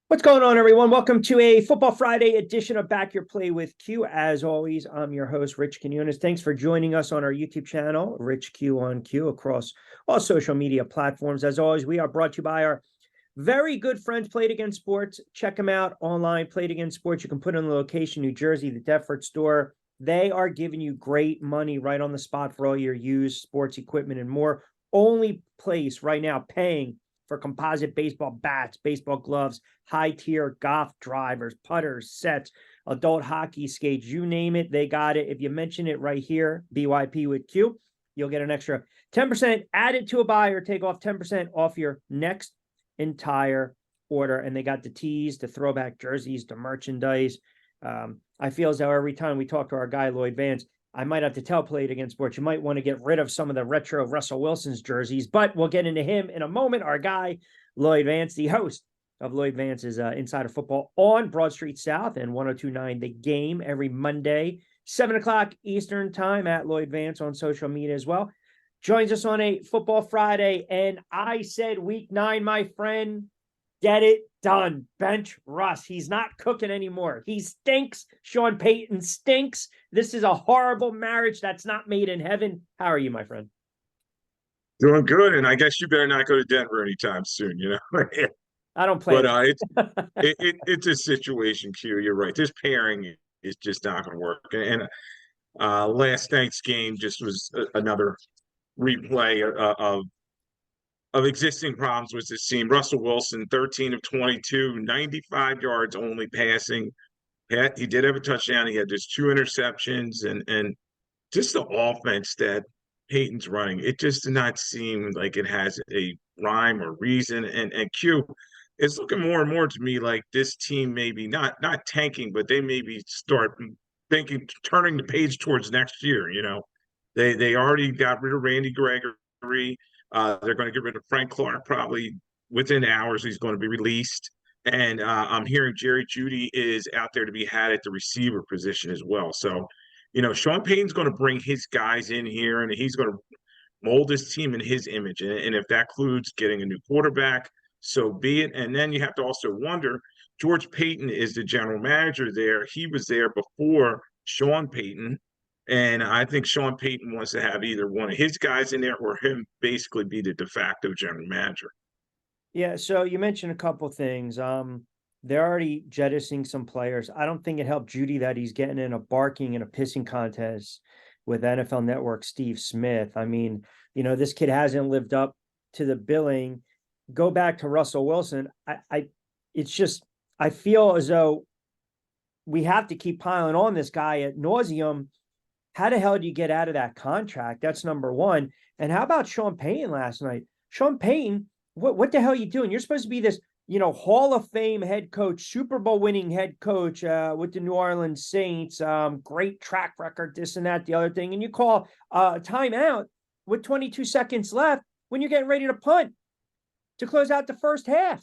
What's going on, everyone? Welcome to a Football Friday edition of Back Your Play with Q. As always, I'm your host, Rich Quinones. Thanks for joining us on our YouTube channel, Rich Q on Q, across all social media platforms. As always, we are brought to you by our very good friends, Played Against Sports. Check them out online, Played Against Sports. You can put in the location, New Jersey, the Deptford store. They are giving you great money right on the spot for all your used sports equipment and more. Only place right now paying for composite baseball bats, baseball gloves, high-tier golf drivers, putters, sets, adult hockey skates, you name it, they got it. If you mention it right here, BYP with Q, you'll get an extra 10% added to a buy or take off 10% off your next entire order. And they got the tees, the throwback jerseys, the merchandise. I feel as though every time we talk to our guy, Lloyd Vance, I might have to tell Played Against Sports, you might want to get rid of some of the retro Russell Wilson's jerseys, but we'll get into him in a moment. Our guy, Lloyd Vance, the host of Lloyd Vance's Insider Football on Broad Street South and 102.9 The Game every Monday, 7 o'clock Eastern time at Lloyd Vance on social media as well. Joins us on a Football Friday, and I said week 9, my friend, get it done. Bench Russ. He's not cooking anymore. He stinks. Sean Payton stinks. This is a horrible marriage that's not made in heaven. How are you, my friend? Doing good, and I guess you better not go to Denver anytime soon, you know. I don't plan But to. it's a situation, Q. You're right. This pairing is just not going to work. And last night's game just was another replay of existing problems with this team. Russell Wilson, 13 of 22, 95 yards only passing. He did have a touchdown. He had just two interceptions, and just the offense that Peyton's running, it just did not seem like it has a rhyme or reason. And Q, it's looking more and more to me like this team maybe not tanking, but they maybe start thinking, turning the page towards next year. You know, they already got rid of Randy Gregory. They're going to get rid of Frank Clark probably within hours. He's going to be released. And I'm hearing Jerry Jeudy is out there to be had at the receiver position as well. So, you know, Sean Payton's going to bring his guys in here and he's going to mold his team in his image. And if that includes getting a new quarterback, so be it. And then you have to also wonder, George Payton is the general manager there. He was there before Sean Payton. And I think Sean Payton wants to have either one of his guys in there or him basically be the de facto general manager. Yeah, so you mentioned a couple things. They're already jettisoning some players. I don't think it helped Judy that he's getting in a barking and a pissing contest with NFL Network Steve Smith. I mean, this kid hasn't lived up to the billing. Go back to Russell Wilson. It's just, I feel as though we have to keep piling on this guy at nauseum. How the hell do you get out of that contract? That's number one. And how about Sean Payton last night? Sean Payton, what the hell are you doing? You're supposed to be this, Hall of Fame head coach, Super Bowl winning head coach with the New Orleans Saints, great track record, this and that, the other thing. And you call a timeout with 22 seconds left when you're getting ready to punt to close out the first half.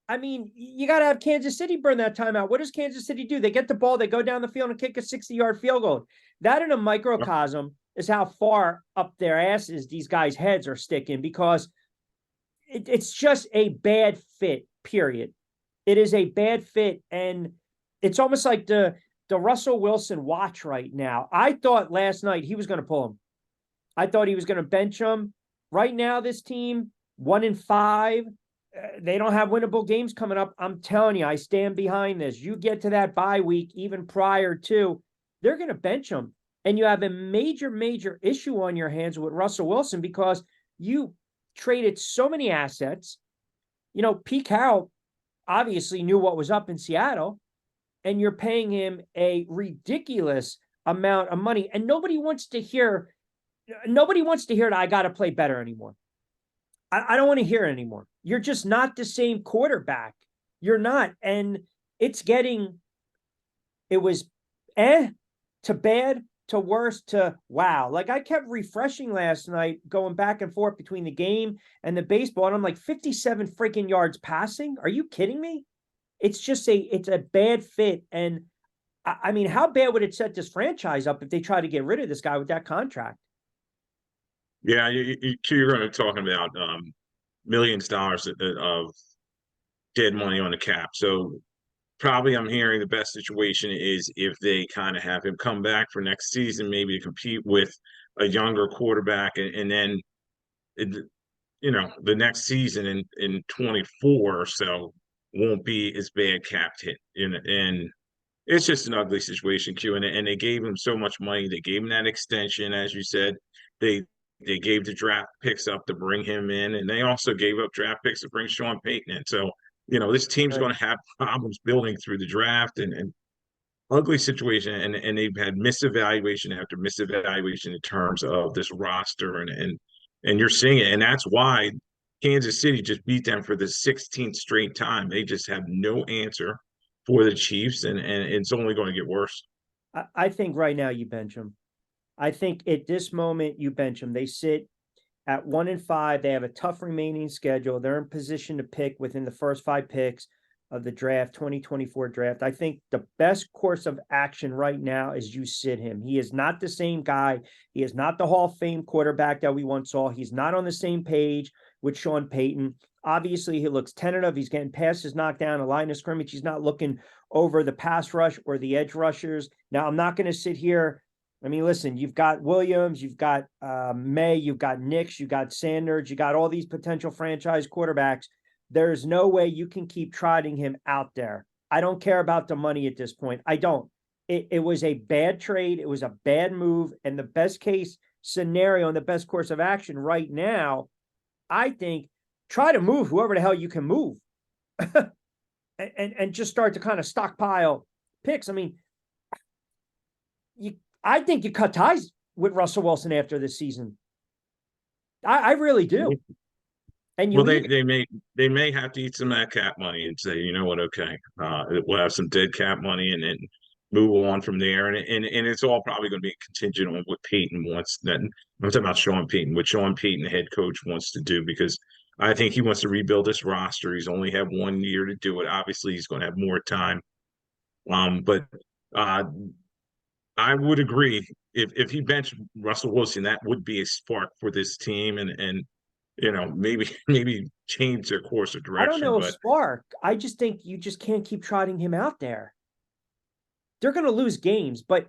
I mean, you got to have Kansas City burn that timeout. What does Kansas City do? They get the ball, they go down the field and kick a 60-yard field goal. That in a microcosm is how far up their asses these guys' heads are sticking, because it's just a bad fit, period. It is a bad fit, and it's almost like the Russell Wilson watch right now. I thought last night he was going to pull him. I thought he was going to bench him. Right now, this team, 1-5. They don't have winnable games coming up. I'm telling you, I stand behind this. You get to that bye week, even prior to, they're going to bench him. And you have a major, major issue on your hands with Russell Wilson because you traded so many assets. Pete Carroll obviously knew what was up in Seattle, and you're paying him a ridiculous amount of money. And nobody wants to hear that I got to play better anymore. I don't want to hear it anymore. You're just not the same quarterback. You're not. And it was to bad to worse to wow. Like, I kept refreshing last night, going back and forth between the game and the baseball, and I'm like 57 freaking yards passing. Are you kidding me? It's a bad fit. And I mean, how bad would it set this franchise up if they try to get rid of this guy with that contract? Yeah, you're going to talk about millions of dollars of dead money on the cap. So probably I'm hearing the best situation is if they kind of have him come back for next season, maybe to compete with a younger quarterback, and then it, the next season in 24 or so won't be as bad cap hit. And it's just an ugly situation, Q. And they gave him so much money. They gave him that extension, as you said. They they gave the draft picks up to bring him in, and they also gave up draft picks to bring Sean Payton in. So, this team's Right. going to have problems building through the draft, and ugly situation. And they've had misevaluation after misevaluation in terms of this roster, and you're seeing it. And that's why Kansas City just beat them for the 16th straight time. They just have no answer for the Chiefs, and it's only going to get worse. I think right now you bench him. I think at this moment you bench him. They sit at 1-5. They have a tough remaining schedule. They're in position to pick within the first 5 picks of the draft, 2024 draft. I think the best course of action right now is you sit him. He is not the same guy. He is not the Hall of Fame quarterback that we once saw. He's not on the same page with Sean Payton. Obviously, he looks tentative. He's getting passes knocked down, a line of scrimmage. He's not looking over the pass rush or the edge rushers. Now, I'm not going to sit here. I mean, listen, you've got Williams, you've got May, you've got Nix, you've got Sanders, you got all these potential franchise quarterbacks. There's no way you can keep trotting him out there. I don't care about the money at this point. I don't. It was a bad trade. It was a bad move. And the best case scenario and the best course of action right now, I think, try to move whoever the hell you can move and just start to kind of stockpile picks. I mean, I think you cut ties with Russell Wilson after this season. I really do. And Well, they may have to eat some of that cap money and say, you know what, okay, we'll have some dead cap money and then move on from there. And it's all probably going to be contingent on what Peyton wants. That I'm talking about Sean Payton, what Sean Payton, the head coach, wants to do, because I think he wants to rebuild this roster. He's only had 1 year to do it. Obviously, he's going to have more time. But uh, I would agree, if he benched Russell Wilson, that would be a spark for this team, and maybe maybe change their course of I don't direction. know if But Spark. I just think you just can't keep trotting him out there. They're going to lose games, but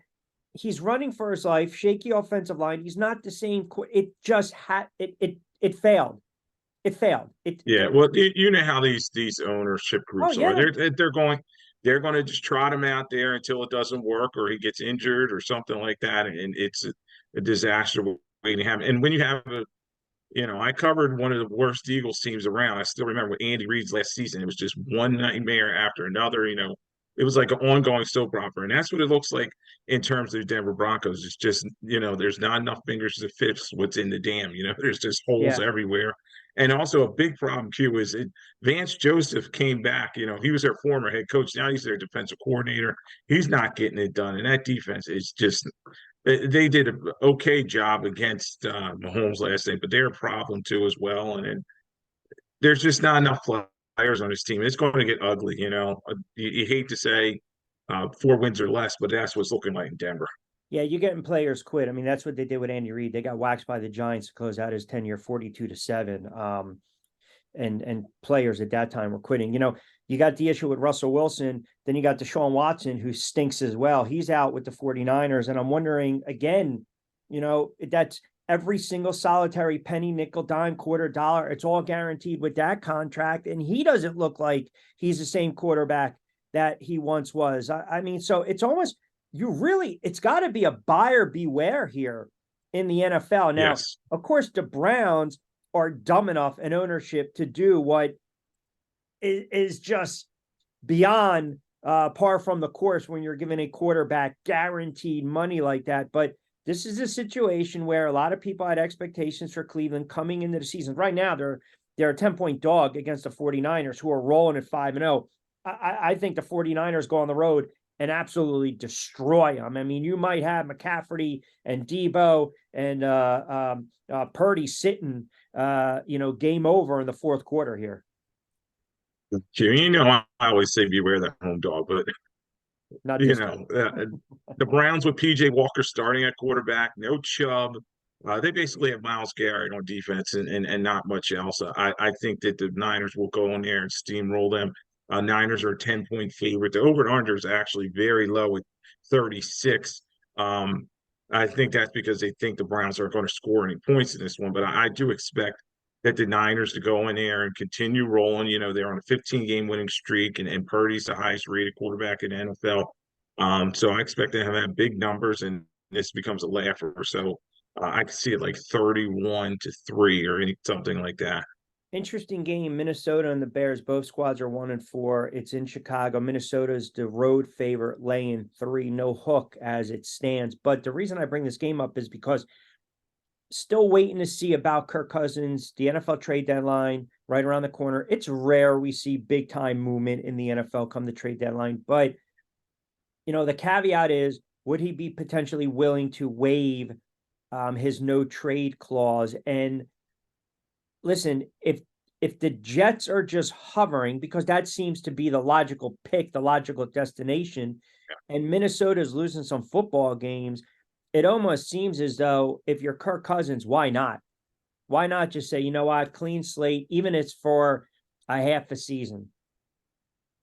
he's running for his life. Shaky offensive line. He's not the same. It just had it failed. It failed. yeah, well, you know how these ownership Oh groups are. yeah, They're going to just trot him out there until it doesn't work or he gets injured or something like that, and it's a disaster waiting to happen. And when you have I covered one of the worst Eagles teams around. I still remember with Andy Reid's last season. It was just one nightmare after another. It was like an ongoing soap opera. And that's what it looks like in terms of the Denver Broncos. It's just, there's not enough fingers to fix what's in the dam. There's just holes yeah. everywhere. And also a big problem, Q, is Vance Joseph came back. He was their former head coach. Now he's their defensive coordinator. He's not getting it done. And that defense is just they did an okay job against Mahomes last night, but they're a problem too as well. And there's just not enough players on this team. It's going to get ugly. You hate to say 4 wins or less, but that's what's looking like in Denver. Yeah, you're getting players quit. I mean, that's what they did with Andy Reid. They got waxed by the Giants to close out his tenure 42-7. And players at that time were quitting. You got the issue with Russell Wilson, then you got Deshaun Watson, who stinks as well. He's out with the 49ers. And I'm wondering again, that's every single solitary penny, nickel, dime, quarter, dollar. It's all guaranteed with that contract. And he doesn't look like he's the same quarterback that he once was. I mean, so it's almost, it's got to be a buyer beware here in the NFL. Now, Yes. of course, the Browns are dumb enough in ownership to do what is just beyond par from the course when you're giving a quarterback guaranteed money like that. But this is a situation where a lot of people had expectations for Cleveland coming into the season. Right now, they're a 10-point dog against the 49ers, who are rolling at 5-0. I think the 49ers go on the road and absolutely destroy them. I mean, you might have McCaffrey and Debo and Purdy sitting, game over in the fourth quarter here. I always say beware that home dog, but Not this time. the Browns with PJ Walker starting at quarterback, no Chubb, They basically have Myles Garrett on defense and not much else. I think that the Niners will go in there and steamroll them. Niners are a 10-point favorite. The over and under is actually very low at 36. Um, I think that's because they think the Browns aren't going to score any points in this one, but I do expect that the Niners to go in there and continue rolling. You know, they're on a 15-game winning streak, and Purdy's the highest rated quarterback in the NFL. So I expect them to have big numbers, and this becomes a laugher. So I could see it like 31-3 or something like that. Interesting game. Minnesota and the Bears, both squads are 1-4. It's in Chicago. Minnesota's the road favorite, laying 3, no hook as it stands. But the reason I bring this game up is because still waiting to see about Kirk Cousins, the NFL trade deadline right around the corner. It's rare we see big time movement in the NFL come the trade deadline. But, the caveat is, would he be potentially willing to waive his no trade clause? And listen, if the Jets are just hovering, because that seems to be the logical pick, the logical destination, and Minnesota is losing some football games, it almost seems as though if you're Kirk Cousins, why not? Why not just say, you know what, clean slate, even if it's for a half a season?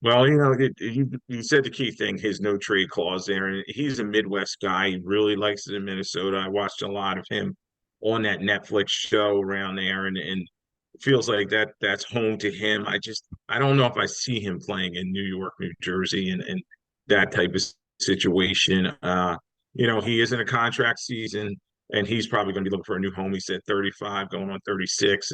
Well, you said the key thing, his no trade clause there, and he's a Midwest guy. He really likes it in Minnesota. I watched a lot of him on that Netflix show around there, and it feels like that's home to him. I don't know if I see him playing in New York, New Jersey, and that type of situation. He is in a contract season, and he's probably going to be looking for a new home. He said 35, going on 36,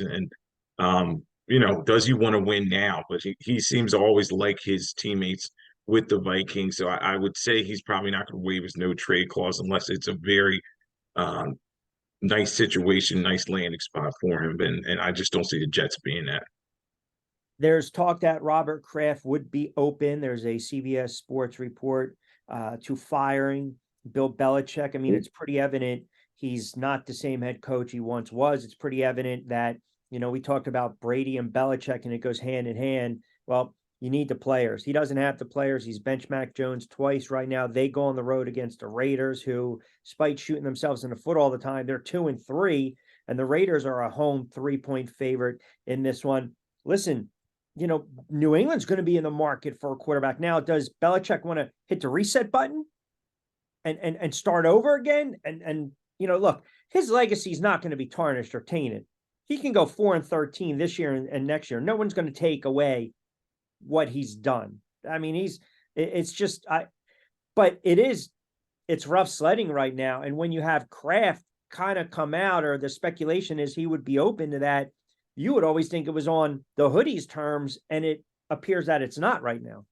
does he want to win now? But he seems to always like his teammates with the Vikings. So I would say he's probably not going to waive his no trade clause unless it's a very um, nice situation, nice landing spot for him. And I just don't see the Jets being that. There's talk that Robert Kraft would be open. There's a CBS Sports report to firing Bill Belichick. I mean, it's pretty evident he's not the same head coach he once was. It's pretty evident that, we talked about Brady and Belichick, and it goes hand in hand. Well, you need the players. He doesn't have the players. He's benched Mac Jones twice right now. They go on the road against the Raiders, who, despite shooting themselves in the foot all the time, they're 2-3, and the Raiders are a home 3-point favorite in this one. Listen, New England's going to be in the market for a quarterback now. Does Belichick want to hit the reset button and start over again? And look, his legacy is not going to be tarnished or tainted. He can go 4-13 this year and next year. No one's going to take away what he's done. I mean, but it's rough sledding right now. And when you have Kraft kind of come out, or the speculation is he would be open to that, you would always think it was on the hoodies terms, and it appears that it's not right now.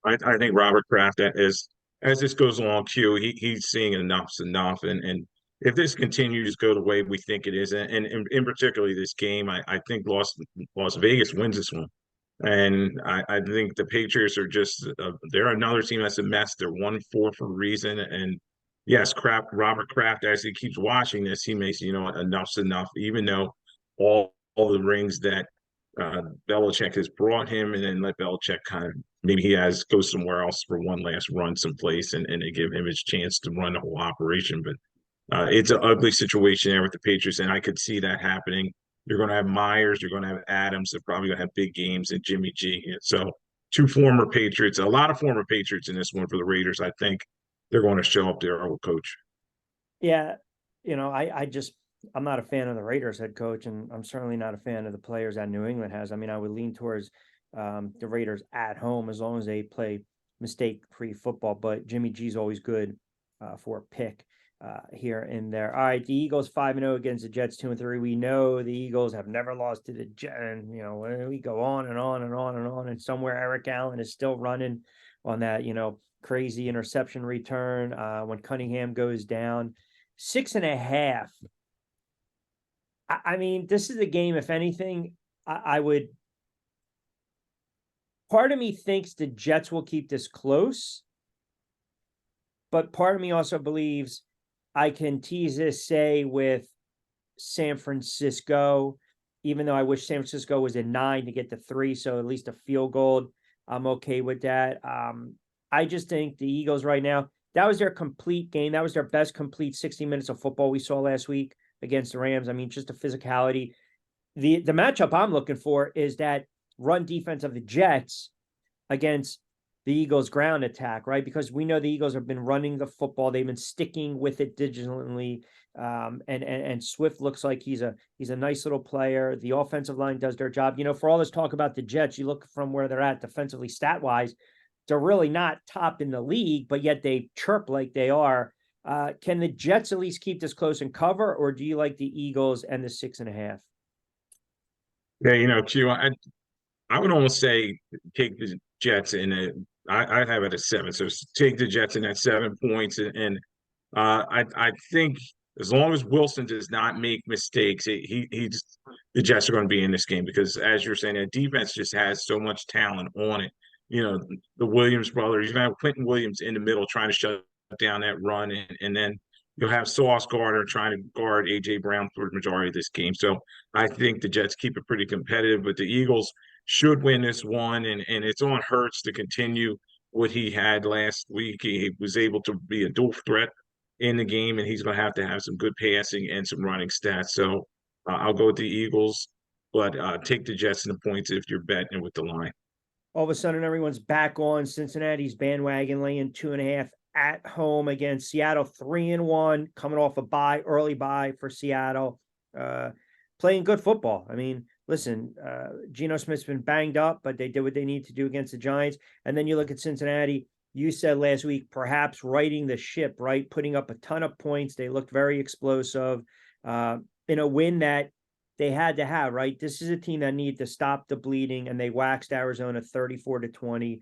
I think Robert Kraft, as this goes along, he's seeing enough's enough, and if this continues to go the way we think it is, and in particularly this game, I think Las Vegas wins this one. And I think the Patriots are just they're another team that's a mess. They're 1-4 for a reason. And yes, Robert Kraft, as he keeps watching this, he makes, enough's enough, even though all the rings that Belichick has brought him, and then let Belichick kind of maybe goes somewhere else for one last run someplace, and they give him his chance to run the whole operation. But it's an ugly situation there with the Patriots, and I could see that happening. You're going to have Myers, you're going to have Adams, they're probably going to have big games, and Jimmy G. So two former Patriots, a lot of former Patriots in this one for the Raiders. I think they're going to show up their old coach. Yeah, I'm not a fan of the Raiders head coach, and I'm certainly not a fan of the players that New England has. I mean, I would lean towards the Raiders at home as long as they play mistake-free football, but Jimmy G's always good for a pick here and there. All right, the Eagles 5-0 against the Jets 2-3. We know the Eagles have never lost to the Jets, and we go on and on and on and on, and somewhere Eric Allen is still running on that crazy interception return when Cunningham goes down. 6.5. I mean, this is a game, if anything, I would. Part of me thinks the Jets will keep this close, but part of me also believes I can tease this, say, with San Francisco, even though I wish San Francisco was a 9 to get to 3, so at least a field goal. I'm okay with that. I just think the Eagles right now, that was their complete game. That was their best complete 60 minutes of football we saw last week against the Rams. I mean, just the physicality. The matchup I'm looking for is that run defense of the Jets against the Eagles' ground attack, right? Because we know the Eagles have been running the football, they've been sticking with it digitally, and Swift looks like he's a nice little player. The offensive line does their job. You know, for all this talk about the Jets, you look from where they're at defensively, stat wise, they're really not top in the league, but yet they chirp like they are. Can the Jets at least keep this close and cover, or do you like the Eagles and the 6.5? Yeah, Q, I would almost say take the Jets in I have it at 7. So take the Jets in at 7 points, and I think as long as Wilson does not make mistakes, he's the Jets are going to be in this game because, as you're saying, that defense just has so much talent on it. The Williams brothers. You're going to have Quentin Williams in the middle trying to shut down that run, and then you'll have Sauce Gardner trying to guard AJ Brown for the majority of this game. So I think the Jets keep it pretty competitive, but the Eagles should win this one, and it's on Hurts to continue what he had last week. He was able to be a dual threat in the game, and he's going to have some good passing and some running stats. So I'll go with the Eagles, but take the Jets and the points if you're betting with the line. All of a sudden, everyone's back on Cincinnati's bandwagon, laying 2.5 at home against Seattle, 3-1, coming off a early bye for Seattle, playing good football. I mean, listen, Geno Smith's been banged up, but they did what they need to do against the Giants. And then you look at Cincinnati. You said last week, perhaps righting the ship, right? Putting up a ton of points. They looked very explosive in a win that they had to have, right? This is a team that needed to stop the bleeding, and they waxed Arizona 34-20.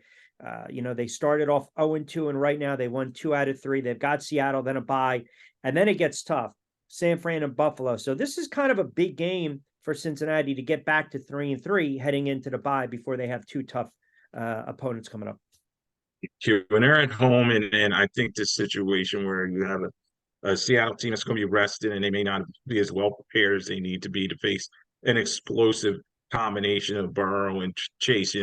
They started off 0-2, and right now they won 2 out of 3. They've got Seattle, then a bye, and then it gets tough. San Fran and Buffalo. So this is kind of a big game for Cincinnati to get back to 3-3 heading into the bye before they have 2 tough opponents coming up. When they're at home, and I think this situation where you have a Seattle team that's going to be rested and they may not be as well prepared as they need to be to face an explosive combination of Burrow and Chase.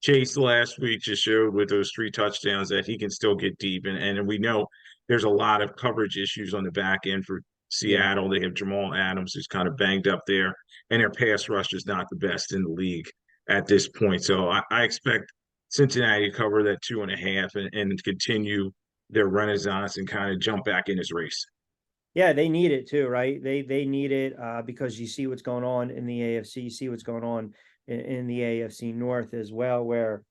Chase last week just showed with those 3 touchdowns that he can still get deep, and we know there's a lot of coverage issues on the back end for Seattle. They have Jamal Adams who's kind of banged up there, and their pass rush is not the best in the league at this point. So I expect Cincinnati to cover that 2.5 and continue their renaissance and kind of jump back in this race. Yeah, they need it too, right? They need it because you see what's going on in the AFC, you see what's going on in the AFC North as well, where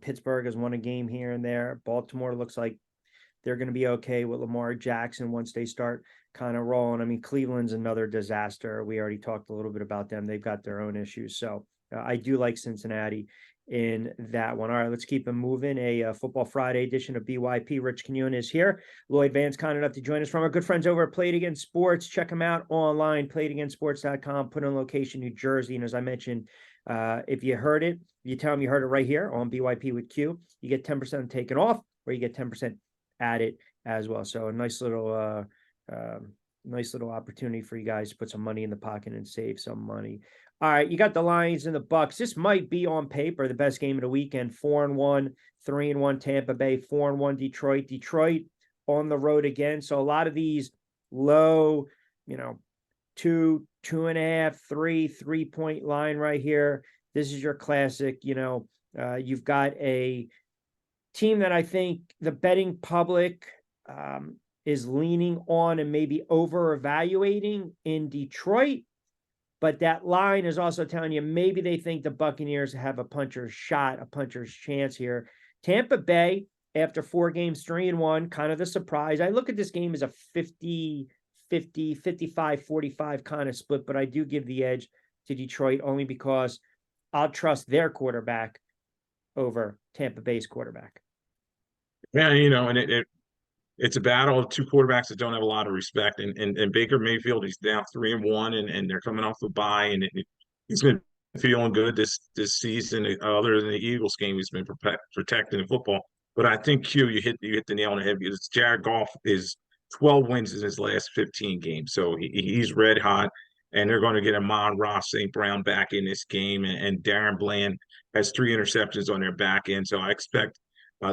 Pittsburgh has won a game here and there. Baltimore looks like they're going to be okay with Lamar Jackson once they start kind of rolling. I mean, Cleveland's another disaster. We already talked a little bit about them. They've got their own issues. So I do like Cincinnati in that one. All right, let's keep it moving. A Football Friday edition of BYP. Rich Quinones is here. Lloyd Vance kind enough to join us from our good friends over at Played Again Sports. Check them out online, playedagainsports.com. Put in location New Jersey. And as I mentioned, if you heard it, you tell them you heard it right here on BYP with Q. You get 10% taken off, or you get 10% added as well. So a nice little opportunity for you guys to put some money in the pocket and save some money. All right, you got the Lions and the Bucks. This might be on paper the best game of the weekend. 4-1, 3-1 Tampa Bay, 4-1 Detroit. Detroit on the road again. So a lot of these low, 2, 2.5, 3-point line right here. This is your classic. You've got a team that I think the betting public is leaning on and maybe over evaluating in Detroit. But that line is also telling you maybe they think the Buccaneers have a puncher's chance here. Tampa Bay, after 4 games, 3-1, kind of the surprise. I look at this game as a 50-50, 55-45 kind of split, but I do give the edge to Detroit only because I'll trust their quarterback over Tampa Bay's quarterback. Yeah, and it's a battle of 2 quarterbacks that don't have a lot of respect. And Baker Mayfield, he's now 3-1, and they're coming off the bye, and he's been feeling good this season. Other than the Eagles game, he's been protecting the football. But I think you hit the nail on the head because Jared Goff is 12 wins in his last 15 games, so he's red hot. And they're going to get Amon-Ra St. Brown back in this game, and Darren Bland has 3 interceptions on their back end. So I expect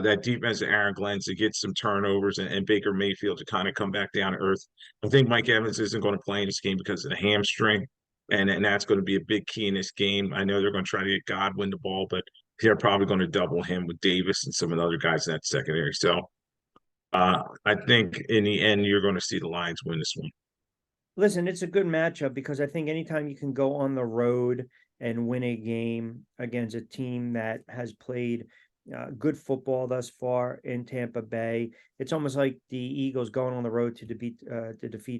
that defense of Aaron Glenn to get some turnovers and Baker Mayfield to kind of come back down to earth. I think Mike Evans isn't going to play in this game because of the hamstring, and that's going to be a big key in this game. I know they're going to try to get Godwin the ball, but they're probably going to double him with Davis and some of the other guys in that secondary. So I think in the end, you're going to see the Lions win this one. Listen, it's a good matchup because I think anytime you can go on the road and win a game against a team that has played good football thus far in Tampa Bay, it's almost like the Eagles going on the road to defeat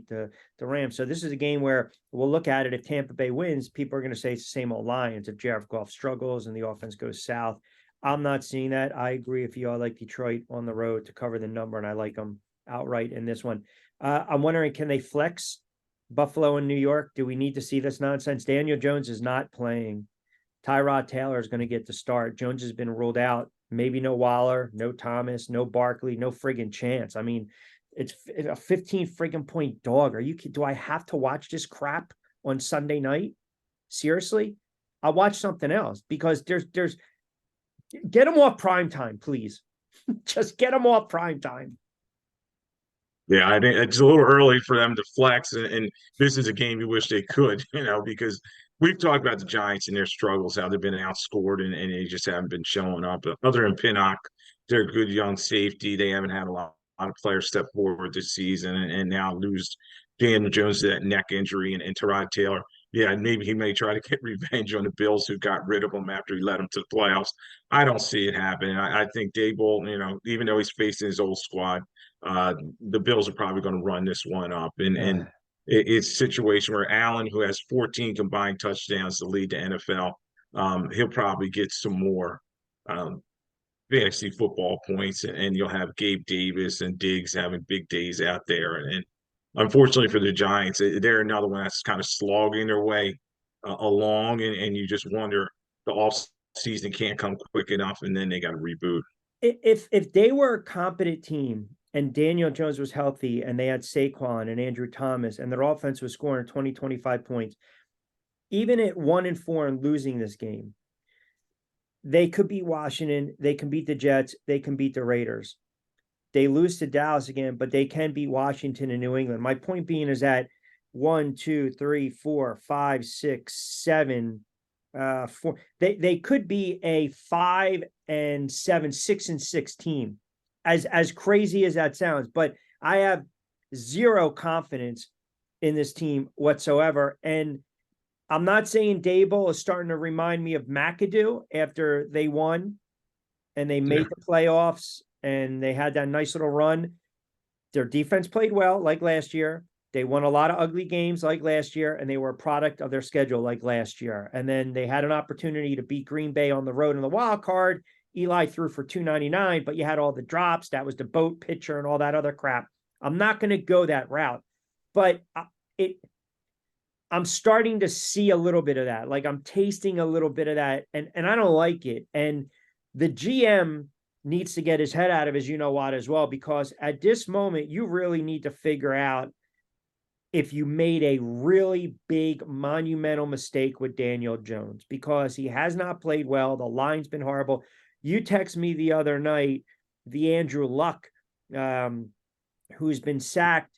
the Rams. So this is a game where we'll look at it. If Tampa Bay wins, people are going to say it's the same old Lions. If Jared Goff struggles and the offense goes south, I'm not seeing that. I agree with you. I like Detroit on the road to cover the number, and I like them outright in this one. I'm wondering, can they flex Buffalo and New York? Do we need to see this nonsense? Daniel Jones is not playing. Tyrod Taylor is going to get the start. Jones has been ruled out. Maybe no Waller, no Thomas, no Barkley, no friggin' chance. I mean, it's a 15 friggin' point dog. Do I have to watch this crap on Sunday night? Seriously? I'll watch something else because there's get them off prime time, please. Just get them off prime time. Yeah, I think it's a little early for them to flex, and this is a game you wish they could, because we've talked about the Giants and their struggles, how they've been outscored and they just haven't been showing up. But other than Pinnock, they're a good young safety. They haven't had a lot of players step forward this season, and now lose Daniel Jones to that neck injury and Tyrod Taylor. Yeah, maybe he may try to get revenge on the Bills who got rid of him after he led them to the playoffs. I don't see it happening. I think Dable, even though he's facing his old squad, the Bills are probably going to run this one up. And it's a situation where Allen, who has 14 combined touchdowns to lead the NFL, he'll probably get some more fantasy football points, and you'll have Gabe Davis and Diggs having big days out there. And unfortunately for the Giants, they're another one that's kind of slogging their way along, and you just wonder the off season can't come quick enough, and then they got to reboot. If they were a competent team and Daniel Jones was healthy and they had Saquon and Andrew Thomas and their offense was scoring 20, 25 points, even at 1-4 and losing this game, they could beat Washington. They can beat the Jets. They can beat the Raiders. They lose to Dallas again, but they can beat Washington and New England. My point being is that 1, 2, 3, 4, 5, 6, 7, 4. They could be a 5-7, 6-6 team. As crazy as that sounds, but I have zero confidence in this team whatsoever. And I'm not saying Dable is starting to remind me of McAdoo after they won and they made the playoffs and they had that nice little run. Their defense played well, like last year. They won a lot of ugly games like last year, and they were a product of their schedule like last year. And then they had an opportunity to beat Green Bay on the road in the wild card. Eli threw for 299, but you had all the drops. That was the boat pitcher and all that other crap. I'm not going to go that route, but I'm starting to see a little bit of that. Like I'm tasting a little bit of that, and I don't like it. And the GM needs to get his head out of his you-know-what as well, because at this moment, you really need to figure out if you made a really big monumental mistake with Daniel Jones, because he has not played well. The line's been horrible. You text me the other night, the Andrew Luck, who's been sacked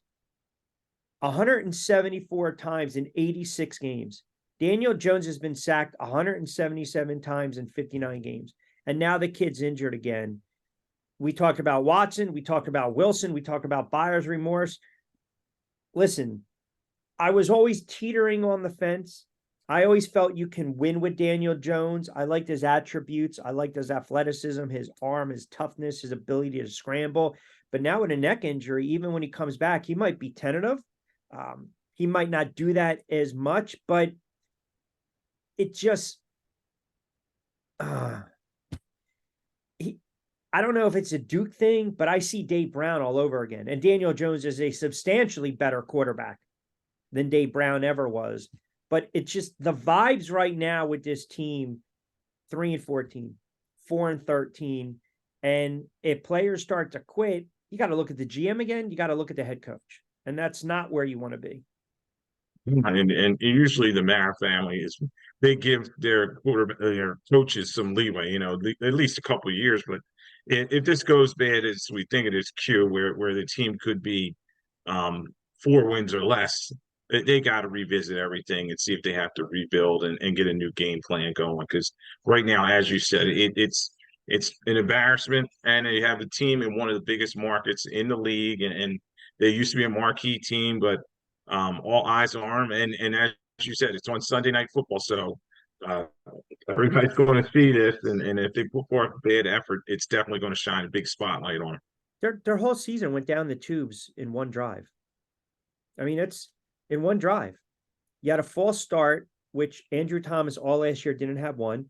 174 times in 86 games. Daniel Jones has been sacked 177 times in 59 games. And now the kid's injured again. We talked about Watson. We talked about Wilson. We talked about buyer's remorse. Listen, I was always teetering on the fence. I always felt you can win with Daniel Jones. I liked his attributes. I liked his athleticism, his arm, his toughness, his ability to scramble. But now with a neck injury, even when he comes back, he might be tentative. He might not do that as much, but it just, I don't know if it's a Duke thing, but I see Dave Brown all over again. And Daniel Jones is a substantially better quarterback than Dave Brown ever was. But it's just the vibes right now with this team, 3-14, 4-13. And if players start to quit, you got to look at the GM again. You got to look at the head coach. And that's not where you want to be. And usually the Mara family is they give their coaches some leeway, at least a couple of years. But if this goes bad as we think it is, Q, where the team could be 4 wins or less, they got to revisit everything and see if they have to rebuild and get a new game plan going. Because right now, as you said, it's an embarrassment, and they have a team in one of the biggest markets in the league, and they used to be a marquee team, but all eyes on them. And as you said, it's on Sunday Night Football, so uh, everybody's going to see this, and if they put forth a bad effort, it's definitely going to shine a big spotlight on them. Their whole season went down the tubes in one drive. I mean, it's in one drive. You had a false start, which Andrew Thomas all last year didn't have one.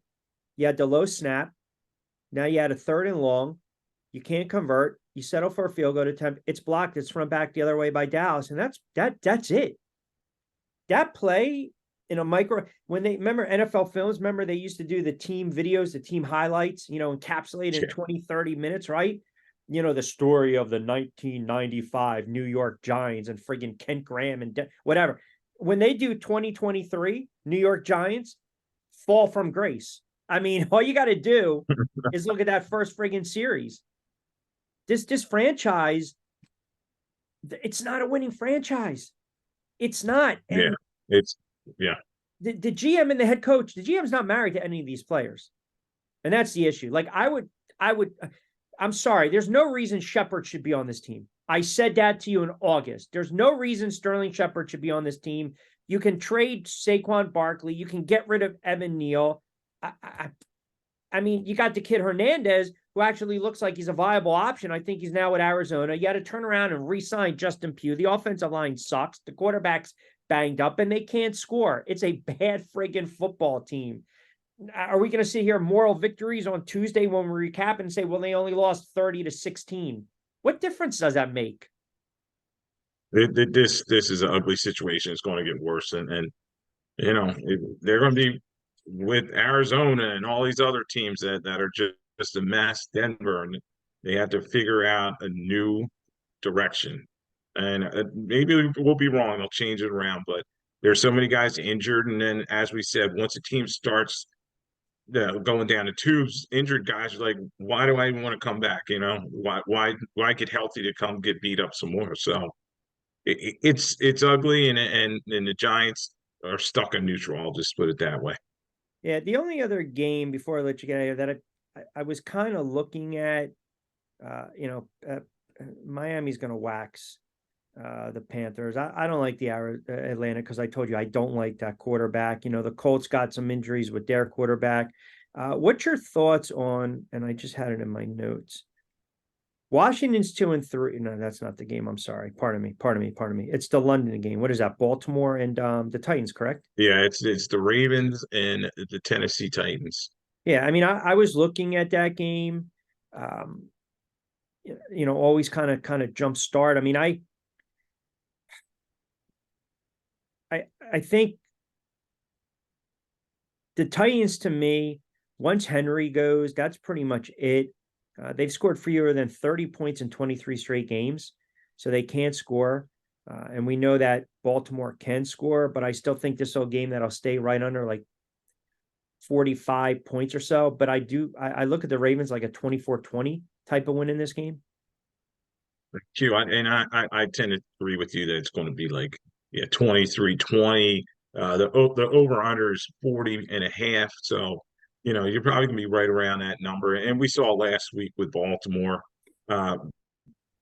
You had the low snap. Now you had a 3rd and long. You can't convert. You settle for a field goal attempt. It's blocked. It's run back the other way by Dallas, and that's it. That play in a micro, when they remember NFL Films, remember they used to do the team videos, the team highlights, encapsulated in 20, 30 minutes, right? The story of the 1995 New York Giants and friggin' Kent Graham and whatever. When they do 2023 New York Giants, fall from grace. I mean, all you got to do is look at that first friggin' series. This franchise, it's not a winning franchise. It's not. And yeah. The GM and the head coach, the GM's not married to any of these players. And that's the issue. Like I'm sorry. There's no reason Shepard should be on this team. I said that to you in August. There's no reason Sterling Shepard should be on this team. You can trade Saquon Barkley. You can get rid of Evan Neal. I mean, you got the kid Hernandez, who actually looks like he's a viable option. I think he's now at Arizona. You had to turn around and re-sign Justin Pugh. The offensive line sucks. The quarterback's banged up, and they can't score. It's a bad friggin' football team. Are we going to sit here moral victories on Tuesday when we recap and say, well, they only lost 30-16? What difference does that make? This is an ugly situation. It's going to get worse, and they're going to be with Arizona and all these other teams that are just a mess. Denver, and they have to figure out a new direction. And maybe we'll be wrong. They'll change it around, but there's so many guys injured, and then as we said, once a team starts going down the tubes, injured guys are like, why do I even want to come back? Why get healthy to come get beat up some more? So it's ugly, and the Giants are stuck in neutral. I'll just put it that way. Yeah, the only other game before I let you get out of here that I was kind of looking at, Miami's going to wax the Panthers. I don't like the Atlanta because I told you I don't like that quarterback. The Colts got some injuries with their quarterback. What's your thoughts on? And I just had it in my notes. Washington's 2-3. No, that's not the game. I'm sorry. Pardon me. It's the London game. What is that? Baltimore and the Titans, correct? Yeah, it's the Ravens and the Tennessee Titans. Yeah, I mean, I was looking at that game. Always kind of jump start. I mean, I think the Titans, to me, once Henry goes, that's pretty much it. They've scored fewer than 30 points in 23 straight games, so they can't score. And we know that Baltimore can score, but I still think this whole game that'll stay right under like 45 points or so. But I look at the Ravens like a 24-20 type of win in this game. Q, I tend to agree with you that it's going to be like 23-20. The over-under is 40.5. So, you're probably going to be right around that number. And we saw last week with Baltimore,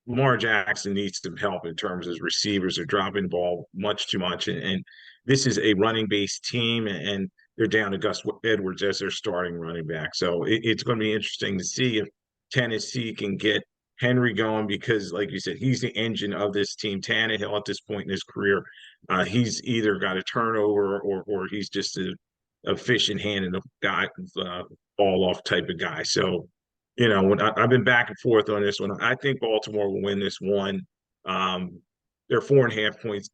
Lamar Jackson needs some help in terms of his receivers are dropping the ball much too much. And this is a running-based team, and they're down to Gus Edwards as their starting running back. So it's going to be interesting to see if Tennessee can get Henry going because, like you said, he's the engine of this team. Tannehill at this point in his career, he's either got a turnover or he's just a fishing hand in the guy, ball off type of guy. So, when I've been back and forth on this one, I think Baltimore will win this one. They're 4.5 points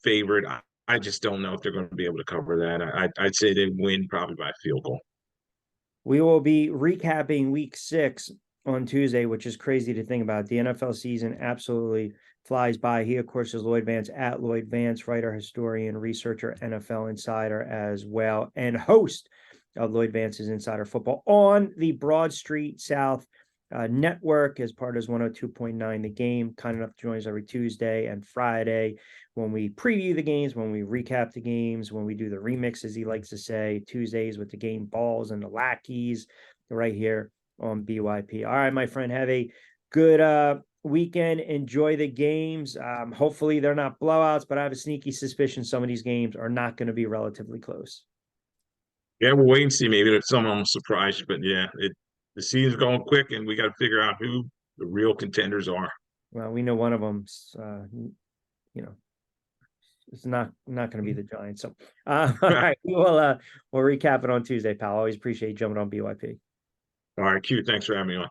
favorite. I just don't know if they're going to be able to cover that. I'd say they win probably by a field goal. We will be recapping week 6 on Tuesday, which is crazy to think about. The NFL season absolutely flies by. He, of course, is Lloyd Vance at Lloyd Vance, writer, historian, researcher, NFL insider as well, and host of Lloyd Vance's Insider Football on the Broad Street South network as part of his 102.9 The Game. Kind enough to join us every Tuesday and Friday when we preview the games, when we recap the games, when we do the remix, as he likes to say, Tuesdays with the game balls and the lackeys right here on BYP. All right, my friend, have a good weekend. Enjoy the games. Hopefully they're not blowouts, but I have a sneaky suspicion some of these games are not going to be relatively close. Yeah, we'll wait and see. Maybe that someone will surprise you, but yeah, the season's going quick, and we got to figure out who the real contenders are. Well, we know one of them's, you know, it's not going to be the Giants. So, all right, we'll recap it on Tuesday, pal. Always appreciate you jumping on BYP. All right, Q, thanks for having me on.